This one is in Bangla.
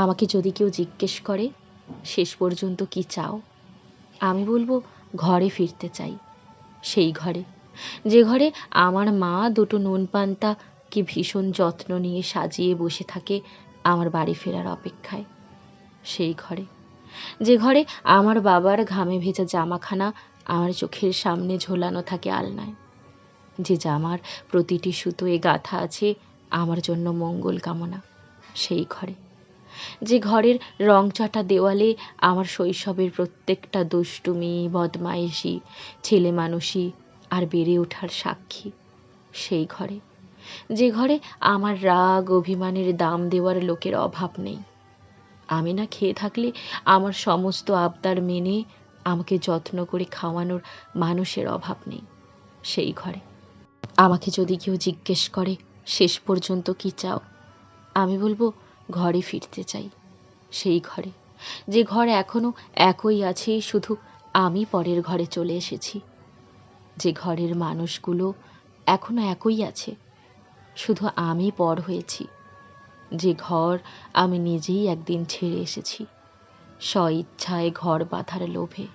আমাকে যদি কেউ জিজ্ঞেস করে শেষ পর্যন্ত কি চাও, আমি বলবো ঘরে ফিরতে চাই। সেই ঘরে, যে ঘরে আমার মা দুটো নুন পান্তা কি ভীষণ যত্ন নিয়ে সাজিয়ে বসে থাকে আমার বাড়ি ফেরার অপেক্ষায়। সেই ঘরে, যে ঘরে আমার বাবার ঘামে ভেজা জামাখানা আমার চোখের সামনে ঝোলানো থাকে আলনায়, যে জামার প্রতিটি সুতোয় গাঁথা আছে আমার জন্য মঙ্গল কামনা। সেই ঘরে, যে ঘরের রংচটা দেওয়ালে আমার শৈশবের প্রত্যেকটা দুষ্টুমি, বদমায়েশি, ছেলে মানুষি আর বেড়ে ওঠার সাক্ষী। সেই ঘরে, যে ঘরে আমার রাগ অভিমানের দাম দেওয়ার লোকের অভাব নেই। আমি না খেয়ে থাকলে আমার সমস্ত আবদার মেনে আমাকে যত্ন করে খাওয়ানোর মানুষের অভাব নেই। সেই ঘরে, আমাকে যদি কেউ জিজ্ঞেস করে শেষ পর্যন্ত কি চাও, আমি বলবো ঘরে ফিরতে চাই। সেই ঘরে, যে ঘর এখনো একই আছে, শুধু আমি পরের ঘরে চলে এসেছি। যে ঘরের মানুষগুলো এখনো একই আছে, শুধু আমি পর হয়েছি। যে ঘর আমি নিজেই একদিন ছেড়ে এসেছি, স্ব ইচ্ছায় ঘর বাঁধার লোভে।